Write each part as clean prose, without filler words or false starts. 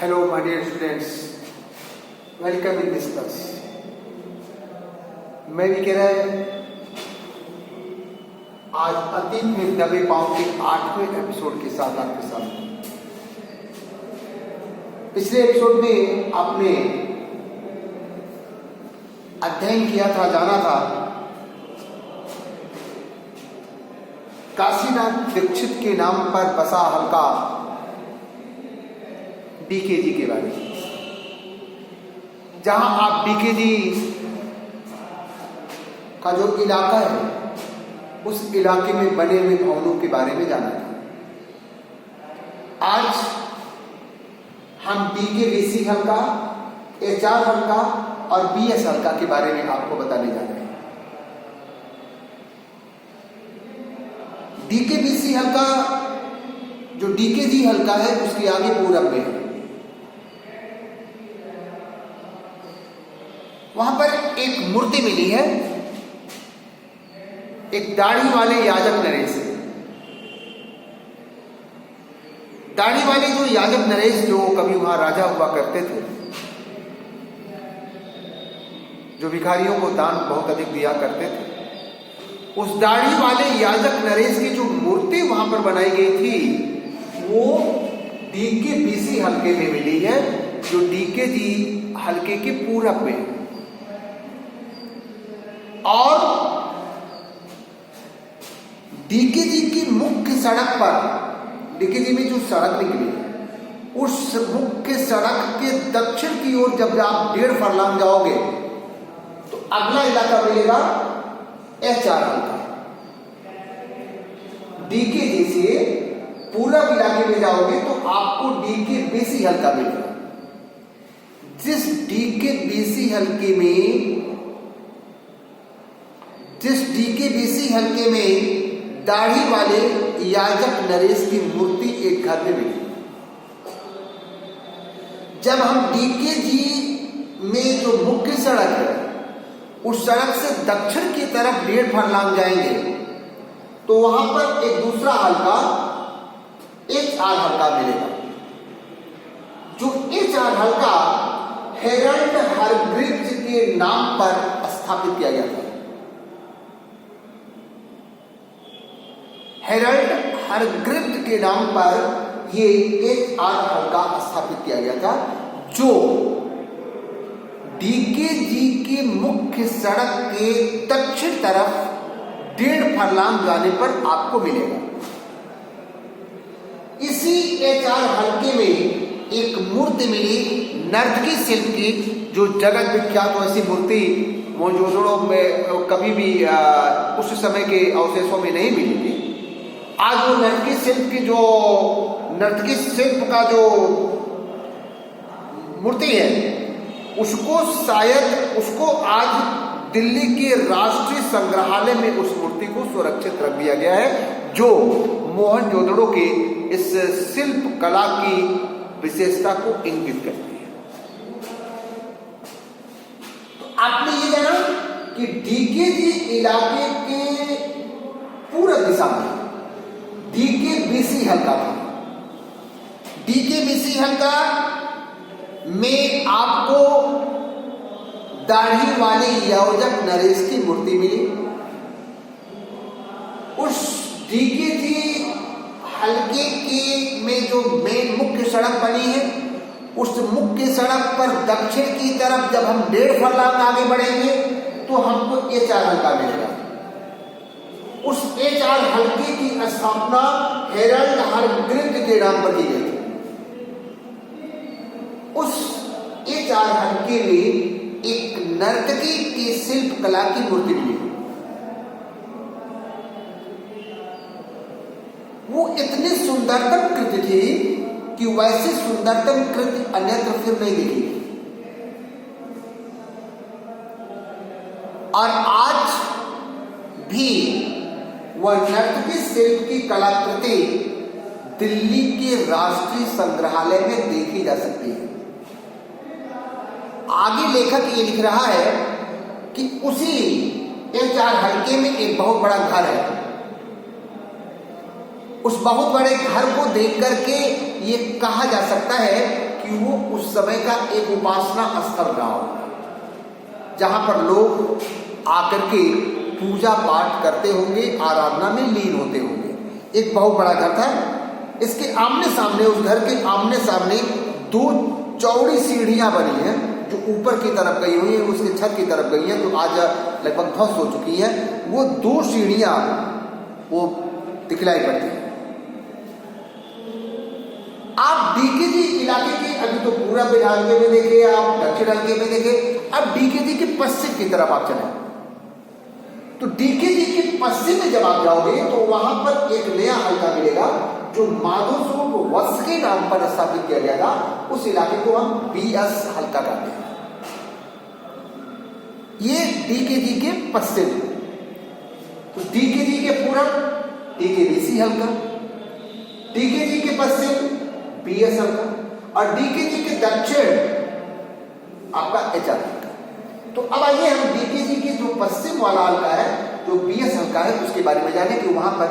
Hello, my dear students. Welcome in this class. मैं भी कह रहा है आज अतीत में दबे पांव के 8वें एपिसोड के साथ आपके सामने। पिछले एपिसोड में आपने अध्ययन किया था, जाना था काशीनाथ दीक्षित के नाम पर बसा हल्का डीकेजी के बारे में, जहां आप डीकेजी का जो इलाका है उस इलाके में बने हुए भवनों के बारे में जाना था। आज हम डीकेबीसी हल्का, एचआर हल्का और बीएस हल्का के बारे में आपको बताने जा रहे हैं। डीकेबीसी हल्का जो डीकेजी हल्का है उसके आगे पूरब में है। वहां पर एक मूर्ति मिली है, एक दाढ़ी वाले याजक नरेश। दाढ़ी वाले जो याजक नरेश जो कभी वहां राजा हुआ करते थे, जो भिखारियों को दान बहुत अधिक दिया करते थे, उस दाढ़ी वाले याजक नरेश की जो मूर्ति वहां पर बनाई गई थी वो डीकेबीसी हल्के में मिली है, जो डीकेजी हल्के के पूरब में। और डीकेजी की मुख्य सड़क पर, डीकेजी में जो सड़क निकली उस मुख्य सड़क के दक्षिण की ओर जब आप 1.5 फरलांग जाओगे तो अगला इलाका मिलेगा एचआर हल्का। डीकेजी से पूरब इलाके में जाओगे तो आपको डीकेबीसी हल्का मिलेगा। जिस डीकेबीसी हल्के में दाढ़ी वाले याजक नरेश की मूर्ति एक घर में मिली। जब हम डीकेजी में जो मुख्य सड़क है उस सड़क से दक्षिण की तरफ 1.5 फरलांग जाएंगे तो वहां पर एक दूसरा हल्का एचआर हल्का मिलेगा। जो एचआर हल्का हेरल्ड हरग्रीव्स के नाम पर स्थापित किया गया था। हेरल्ड हरग्रीव्स के नाम पर ये एचआर हल्का स्थापित किया गया था, जो डीकेजी के मुख्य सड़क के दक्षिण तरफ 1.5 फरलांग जाने पर आपको मिलेगा। इसी एचआर हल्के में एक मूर्ति मिली नर्तकी शिल्प की, जो जगत विख्यात वैसी मूर्ति मोहनजोदड़ो में कभी भी उस समय के अवशेषों में नहीं मिली थी। आज वो नर्तकी शिल्प का जो मूर्ति है उसको आज दिल्ली के राष्ट्रीय संग्रहालय में उस मूर्ति को सुरक्षित रख दिया गया है, जो मोहनजोदड़ो के इस शिल्प कला की विशेषता को इंगित करती है। तो आपने ये जाना कि डीकेजी इलाके के पूर्व दिशा में डीकेबीसी हल्का था। डीकेबीसी हल्का में आपको दाढ़ी वाले याजक नरेश की मूर्ति मिली। उस डीकेजी हल्के के में जो मेन मुख्य सड़क बनी है उस मुख्य सड़क पर दक्षिण की तरफ जब हम 1.5 फरलांग आगे बढ़ेंगे तो हमको एचआर हल्का मिलेगा। उस एचआर हल्के की स्थापना हेरल्ड हरग्रीव्स के नाम पर की गई थी। उस एचआर हल्के में एक नर्तकी की शिल्प कला की मूर्ति मिली। वो इतनी सुंदरतम कृति थी कि वैसे सुंदरतम कृति अन्यत्र फिर नहीं दिखी। और आज भी वह नर्तकी शिल्प की कलाकृति दिल्ली के राष्ट्रीय संग्रहालय में देखी जा सकती है। आगे लेखक ये लिख रहा है कि उसी एचआर हल्के में एक बहुत बड़ा घर है। उस बहुत बड़े घर को देख करके ये कहा जा सकता है कि कि वो उस समय का एक उपासना स्थल रहा होगा, जहां पर लोग आकर के पूजा पाठ करते होंगे, आराधना में लीन होते होंगे। एक बहुत बड़ा घर था, इसके आमने सामने, उस घर के आमने सामने 2 चौड़ी सीढ़ियां बनी हैं जो ऊपर की तरफ गई हुई है, उसके छत की तरफ गई है, जो आज लगभग ध्वस्त हो चुकी है। वो 2 सीढ़ियां वो दिखलाई पड़ती है। आप डीकेजी इलाके के अभी तो पूरब हल्के में देखे, आप दक्षिण हल्के में देखे, अब डीकेजी के पश्चिम की तरफ आप चले तो डीकेजी के पश्चिम में जब आप जाओगे तो वहां पर एक नया हल्का मिलेगा जो माधव स्वरूप वत्स के नाम पर स्थापित किया गया था। उस इलाके को हम बीएस हल्का कहते हैं। ये डीकेजी के पश्चिम, तो डीकेजी के पूरब डीकेबीसी हल्का, डीकेजी के पश्चिम बीएस हल्का और डीकेजी के दक्षिण आपका एचआर हल्का। तो अब आइए हम डीकेजी के जो पश्चिम वाला हल्का है, जो बीएस हल्का है, उसके बारे में जाने कि वहां पर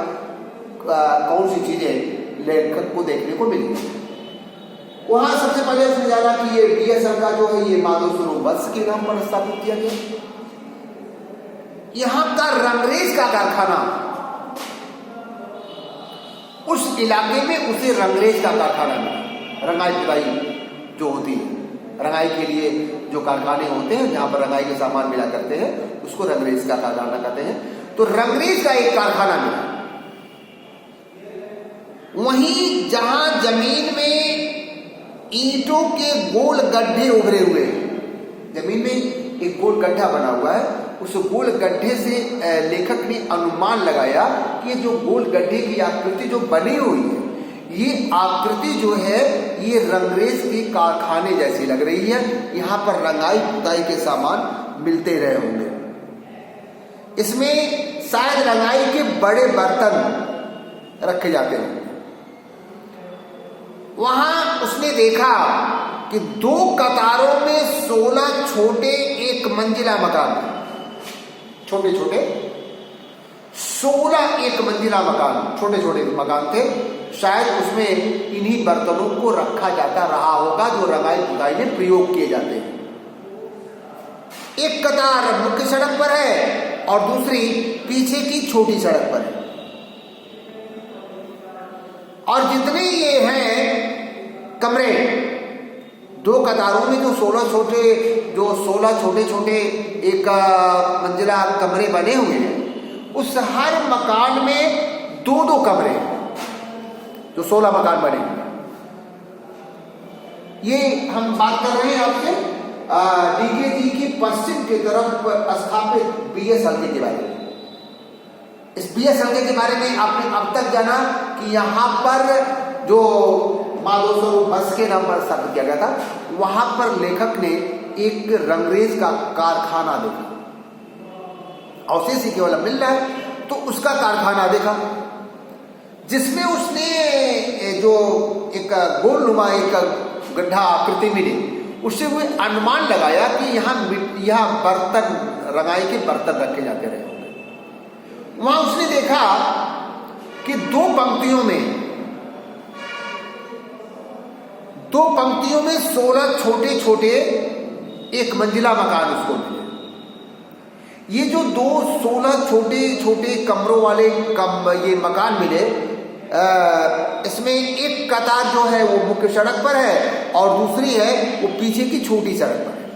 कौन सी चीजें लेखक को देखने को मिलेंगी। वहां सबसे पहले उसने जाना कि ये बीएस हल्का जो है ये माधव स्वरूप वत्स के नाम पर स्थापित किया गया। यहां का रंगरेज का कारखाना, उस इलाके में उसे रंगरेज का कारखाना मिला। रंगाई पुताई जो होती है, रंगाई के लिए जो कारखाने होते हैं जहां पर रंगाई के सामान मिला करते हैं, उसको रंगरेज का कारखाना कहते हैं। तो रंगरेज का एक कारखाना मिला। वहीं जहां जमीन में ईंटों के गोल गड्ढे उभरे हुए हैं, जमीन में एक गोल गड्ढा बना हुआ है, उस गोल गड्ढे से लेखक ने अनुमान लगाया कि जो गोल गड्ढे की आकृति जो बनी हुई है, ये आकृति जो है ये रंगरेज के कारखाने जैसी लग रही है। यहाँ पर रंगाई पुताई के सामान मिलते रहे होंगे। इसमें शायद रंगाई के बड़े बर्तन रखे जाते हैं। वहां उसने देखा कि 2 कतारों में 16 छोटे एक मंजिला मकान थे, छोटे छोटे 16 एक मंजिला मकान, छोटे छोटे मकान थे। शायद उसमें इन्हीं बर्तनों को रखा जाता रहा होगा जो रंगाई पुताई में प्रयोग किए जाते हैं। एक कतार मुख्य सड़क पर है और दूसरी पीछे की छोटी सड़क पर है, और जितने ये हैं कमरे, 2 कतारों में जो 16 छोटे छोटे एक मंजिला कमरे बने हुए हैं, उस हर मकान में 2-2 कमरे, जो 16 मकान बने हुए। ये हम बात कर रहे हैं आपसे डीकेजी की पश्चिम की तरफ स्थापित बीएस हल्के के बारे में। इस बीएस हल्के के बारे में आपने अब तक जाना कि यहाँ पर जो माधव स्वरूप वत्स के नाम पर स्थापित किया गया था, वहां पर लेखक ने एक रंगरेज का कारखाना देखा। अवशेष ही केवल मिल रहा है तो उसका कारखाना देखा, जिसमें उसने जो एक गोलनुमा एक गड्ढा आकृति मिली, उससे वो अनुमान लगाया कि यहाँ बर्तन, रंगाई के बर्तन रखे जाते रहे होंगे। वहां उसने देखा कि 2 पंक्तियों में 16 छोटे छोटे एक मंजिला मकान उसको मिले। ये जो 16 छोटे छोटे कमरों वाले ये मकान मिले, इसमें एक कतार जो है वो मुख्य सड़क पर है और दूसरी है वो पीछे की छोटी सड़क पर है।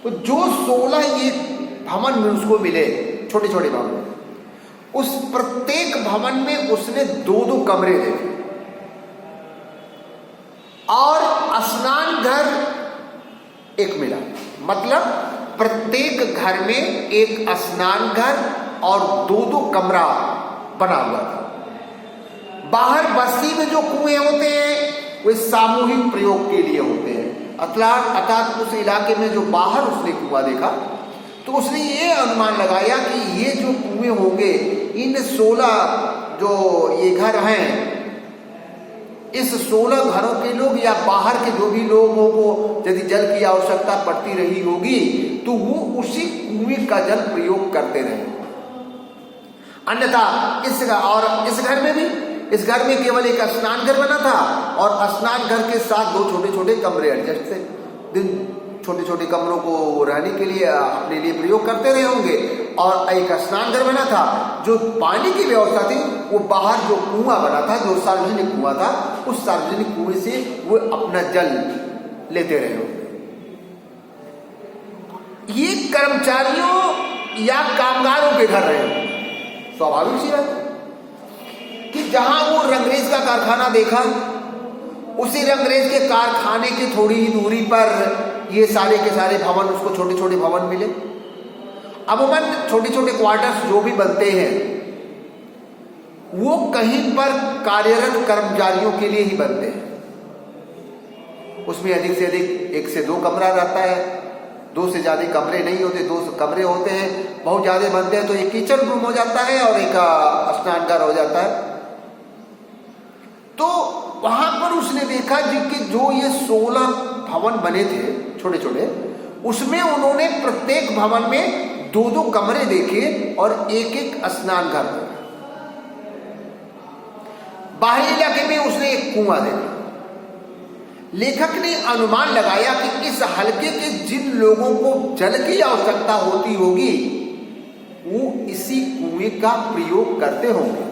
तो जो 16 ये भवन में उसको मिले, छोटे छोटे भवन, उस प्रत्येक भवन में उसने 2-2 कमरे देखे और स्नान घर एक मिला। मतलब प्रत्येक घर में एक स्नान घर और 2-2 कमरा बना हुआ था। बाहर बस्ती में जो कुएं होते हैं वे सामूहिक प्रयोग के लिए होते हैं। अर्थात उस इलाके में जो बाहर उसने कुआं देखा तो उसने ये अनुमान लगाया कि ये जो कुएं होंगे, इन 16 जो ये घर हैं, इस 16 घरों के लोग या बाहर के जो भी लोगों को यदि जल की आवश्यकता पड़ती रही होगी तो वो उसी कुएं का जल प्रयोग करते रहे। अन्यथा इस घर में भी इस घर में केवल एक स्नान घर बना था और स्नान घर के साथ 2 छोटे छोटे कमरे एडजस्ट थे। दिन छोटे छोटे कमरों को रहने के लिए अपने लिए प्रयोग करते रहे होंगे और एक स्नान घर बना था। जो पानी की व्यवस्था थी वो बाहर जो कुआं बना था, जो सार्वजनिक कुआं था, उस सार्वजनिक कुएं से वो अपना जल लेते रहे होंगे। ये कर्मचारियों या कामगारों के घर रहे होंगे। स्वाभाविक सी बात है कि जहां वो रंगरेज का कारखाना देखा, उसी रंगरेज के कारखाने की थोड़ी ही दूरी पर ये सारे के सारे भवन, उसको छोटे छोटे भवन मिले। अमूमन छोटे छोटे क्वार्टर्स जो भी बनते हैं वो कहीं पर कार्यरत कर्मचारियों के लिए ही बनते हैं। उसमें अधिक से अधिक 1 से 2 कमरा रहता है, 2 से ज्यादा कमरे नहीं होते, 2 कमरे होते हैं। बहुत ज्यादा बनते हैं तो एक किचन रूम हो जाता है और एक स्नान घर हो जाता है। तो वहां पर उसने देखा कि जो ये 16 भवन बने थे छोटे छोटे, उसमें उन्होंने प्रत्येक भवन में 2-2 कमरे देखे और एक स्नान घर देखा। बाहरी इलाके में उसने एक कुआं देखा। लेखक ने अनुमान लगाया कि इस हलके के जिन लोगों को जल की आवश्यकता होती होगी वो इसी कुएं का प्रयोग करते होंगे।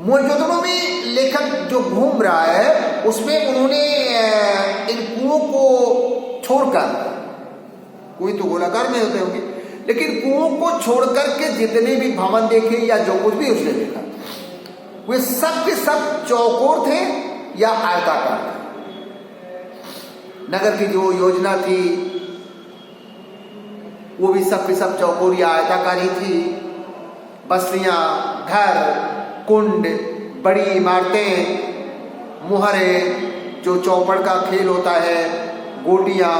मौजूदों में लेखक जो घूम रहा है उसमें उन्होंने इन कुओं को छोड़कर, कुएं तो गोलाकार में होते होंगे, लेकिन कुओं को छोड़कर के जितने भी भवन देखे या जो कुछ भी उसने देखा वे सब के सब चौकोर थे या आयताकार थे। नगर की जो योजना थी वो भी सब के सब चौकोर या आयताकार ही थी। बस्तियां, घर, कुंड, बड़ी इमारतें, मुहरे, जो चौपड़ का खेल होता है, गोटियां,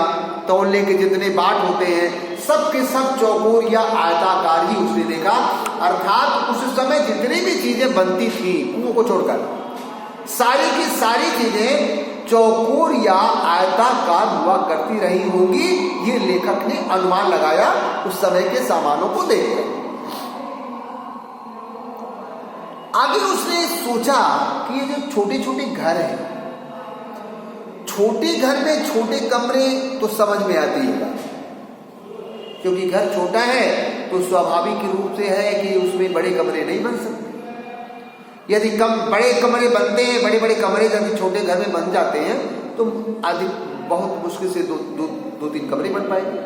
तौलने के जितने बाट होते हैं, सब के सब चौकोर या आयताकार ही उसने देखा। अर्थात उस समय जितनी भी चीजें बनती थी कुओं को छोड़कर सारी की सारी चीजें चौकोर या आयताकार हुआ करती रही होंगी। ये लेखक ने अनुमान लगाया उस समय के सामानों को देखकर। आगे उसने सोचा कि ये जो छोटे छोटे घर हैं, छोटे घर में छोटे कमरे तो समझ में आती है, क्योंकि घर छोटा है तो स्वाभाविक रूप से है कि उसमें बड़े कमरे नहीं बन सकते। यदि बड़े कमरे बनते हैं, बड़े बड़े कमरे यदि छोटे घर में बन जाते हैं तो अधिक बहुत मुश्किल से 2-3 कमरे बन पाएंगे।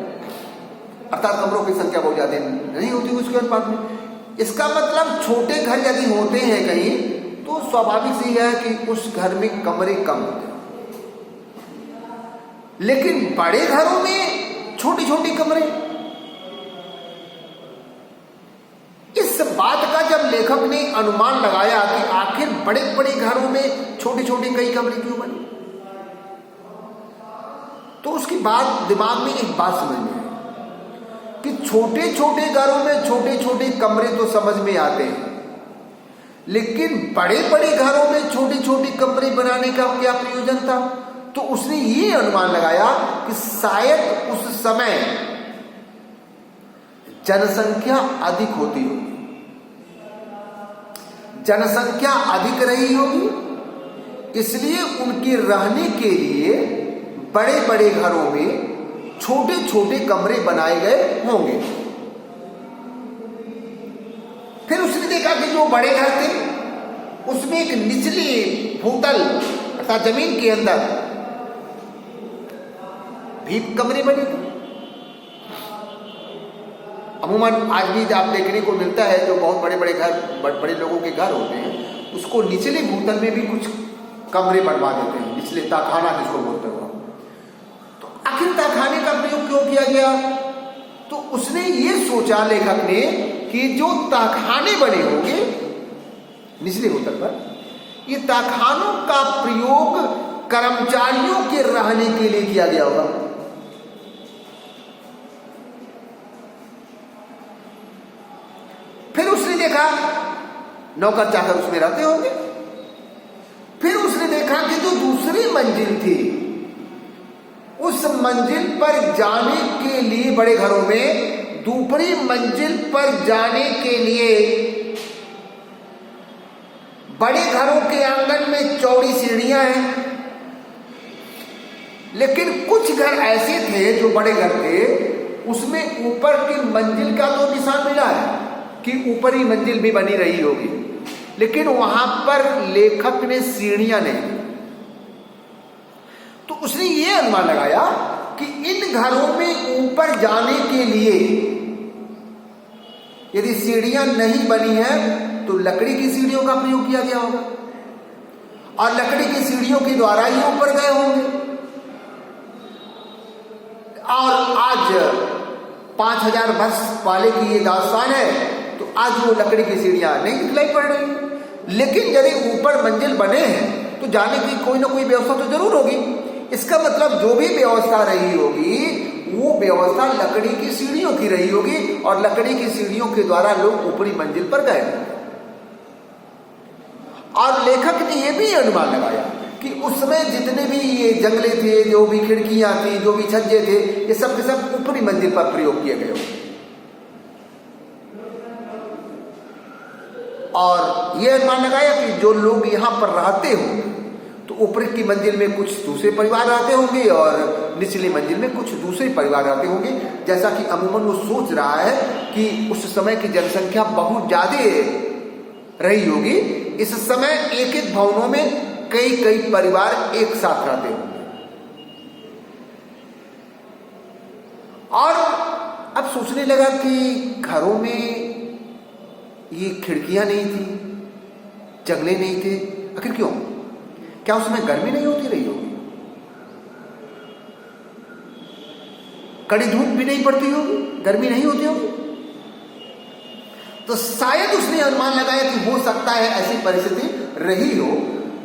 अर्थात कमरों की संख्या बहुत ज्यादा नहीं होती उसके अनुपात में। इसका मतलब छोटे घर यदि होते हैं कहीं तो स्वाभाविक सी है कि उस घर में कमरे कम होते हैं, लेकिन बड़े घरों में छोटे छोटे कमरे। इस बात का जब लेखक ने अनुमान लगाया कि आखिर बड़े बड़े घरों में छोटे छोटे कई कमरे क्यों बने, तो उसकी बात दिमाग में एक बात समझ में आई कि छोटे छोटे घरों में छोटे छोटे कमरे तो समझ में आते हैं, लेकिन बड़े बड़े घरों में छोटे छोटे कमरे बनाने का क्या प्रयोजन था। तो उसने ये अनुमान लगाया कि शायद उस समय जनसंख्या अधिक होती होगी, जनसंख्या अधिक रही होगी, इसलिए उनके रहने के लिए बड़े बड़े घरों में छोटे छोटे कमरे बनाए गए होंगे। फिर उसने देखा कि जो बड़े घर थे उसमें एक निचली भूतल अर्थात जमीन के अंदर भी कमरे बने थे। अमूमन आज भी आप देखने को मिलता है जो बहुत बड़े बड़े घर, बड़े लोगों के घर होते हैं, उसको निचले भूतल में भी कुछ कमरे बनवा देते हैं, निचले ताखाना जिसको बोलते हो। तो आखिर ताखाने का प्रयोग क्यों किया गया, तो उसने ये सोचा लेखक ने कि जो ताखाने बने होंगे निचले भूतल पर, ये ताखानों का प्रयोग कर्मचारियों के रहने के लिए किया गया होगा। फिर उसने देखा नौकर चाकर उसमें रहते होंगे। फिर उसने देखा कि जो दूसरी मंजिल थी उस मंजिल पर जाने के लिए बड़े घरों में दूसरी मंजिल पर जाने के लिए बड़े घरों के आंगन में चौड़ी सीढ़ियां हैं, लेकिन कुछ घर ऐसे थे जो बड़े घर थे उसमें ऊपर की मंजिल का तो निशान मिला है कि ऊपरी मंजिल भी बनी रही होगी, लेकिन वहां पर लेखक ने सीढ़ियां नहीं दी। तो उसने ये अनुमान लगाया कि इन घरों में ऊपर जाने के लिए यदि सीढ़ियां नहीं बनी है तो लकड़ी की सीढ़ियों का प्रयोग किया गया होगा और लकड़ी की सीढ़ियों के द्वारा ही ऊपर गए होंगे। और आज 5000 वर्ष पहले की ये दास्तान है, तो आज वो लकड़ी की सीढ़ियां नहीं दिखलाई पड़ रही, लेकिन यदि ऊपर मंजिल बने हैं तो जाने की कोई ना कोई व्यवस्था तो जरूर होगी। इसका मतलब जो भी व्यवस्था रही होगी वो व्यवस्था लकड़ी की सीढ़ियों की रही होगी और लकड़ी की सीढ़ियों के द्वारा लोग ऊपरी मंजिल पर गए। और लेखक ने यह भी अनुमान लगाया कि उस समय जितने भी ये जंगले थे, जो भी खिड़कियां थी, जो भी छज्जे थे, ये सब के सब ऊपरी मंजिल पर प्रयोग किए गए होंगे। और यह अनुमान लगाया कि जो लोग यहां पर रहते होंगे तो ऊपरी की मंजिल में कुछ दूसरे परिवार रहते होंगे और निचली मंजिल में कुछ दूसरे परिवार रहते होंगे। जैसा कि अमूमन वो सोच रहा है कि उस समय की जनसंख्या बहुत ज्यादा रही होगी, इस समय एक एक भवनों में कई कई परिवार एक साथ रहते होंगे। और अब सोचने लगा कि घरों में ये खिड़कियां नहीं थी, जंगले नहीं थे, आखिर क्यों? क्या उसमें गर्मी नहीं होती रही होगी? कड़ी धूप भी नहीं पड़ती होगी, गर्मी नहीं होती होगी? तो शायद उसने अनुमान लगाया कि हो सकता है ऐसी परिस्थिति रही हो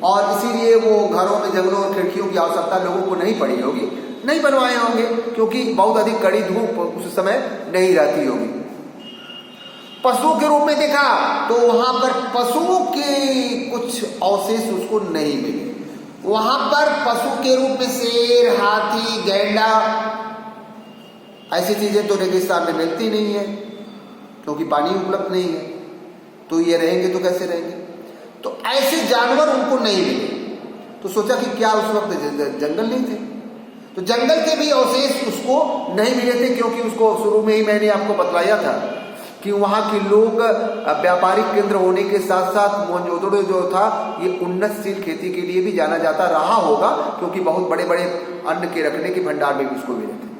और इसीलिए वो घरों में जंगलों और खिड़कियों की आवश्यकता लोगों को नहीं पड़ी होगी, नहीं बनवाए होंगे, क्योंकि बहुत अधिक कड़ी धूप उस समय नहीं रहती होगी। पशुओं के रूप में देखा तो वहां पर पशुओं के कुछ अवशेष उसको नहीं मिले। वहां पर पशु के रूप में शेर, हाथी, गैंडा, ऐसी चीजें तो रेगिस्तान में मिलती नहीं है क्योंकि पानी उपलब्ध नहीं है, तो ये रहेंगे तो कैसे रहेंगे? तो ऐसे जानवर उनको नहीं मिले। तो सोचा कि क्या उस वक्त जंगल नहीं थे? तो जंगल के भी अवशेष उसको नहीं मिले थे, क्योंकि उसको शुरू में ही मैंने आपको बतलाया था कि वहाँ के लोग व्यापारिक केंद्र होने के साथ साथ मोहनजोदड़ो जो था ये उन्नतशील खेती के लिए भी जाना जाता रहा होगा, क्योंकि बहुत बड़े बड़े अन्न के रखने के भंडार भी उसको मिले थे,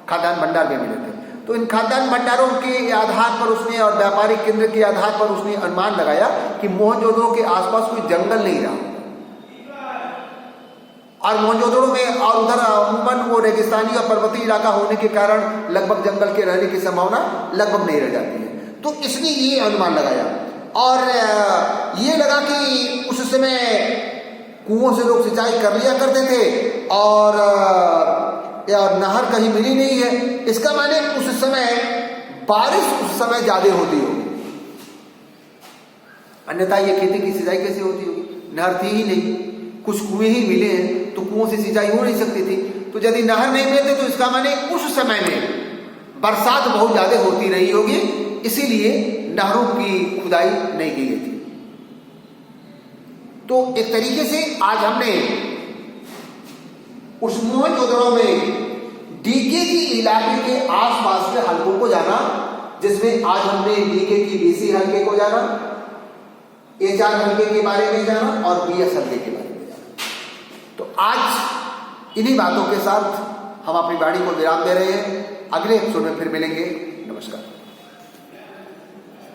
खाद्यान्न भंडार भी मिले थे। तो इन खाद्यान्न भंडारों के आधार पर उसने और व्यापारिक केंद्र के आधार पर उसने अनुमान लगाया कि मोहनजोदड़ो के आसपास कोई जंगल नहीं रहा और मोहनजोदड़ो में और उधर अमूमन वो रेगिस्तानी और पर्वतीय इलाका होने के कारण लगभग जंगल के रहने की संभावना लगभग नहीं रह जाती है। तो इसने ये अनुमान लगाया और ये लगा कि उस समय कुओं से लोग सिंचाई कर लिया करते थे और नहर कहीं मिली नहीं है, इसका माने उस समय बारिश उस समय ज्यादा होती होगी, अन्यथा ये खेती की सिंचाई कैसे होती होगी? नहर थी ही नहीं, कुछ कुएं ही मिले हैं तो कुओं से सिंचाई हो नहीं सकती थी। तो यदि नहर नहीं मिलते तो इसका माने उस समय में बरसात बहुत ज्यादा होती रही होगी, इसीलिए नहरों की खुदाई नहीं की गई थी। तो एक तरीके से आज हमने उस मोहनजोदड़ो में डीकेजी इलाके के आसपास के हलकों को जाना, जिसमें आज हमने डीके की बीसी हल्के को जाना, एचआर हल्के के बारे में जाना और बीएस हल्के के बारे में जाना। तो आज इन्हीं बातों के साथ हम अपनी वाणी को विराम दे रहे हैं। अगले एपिसोड में फिर मिलेंगे। नमस्कार।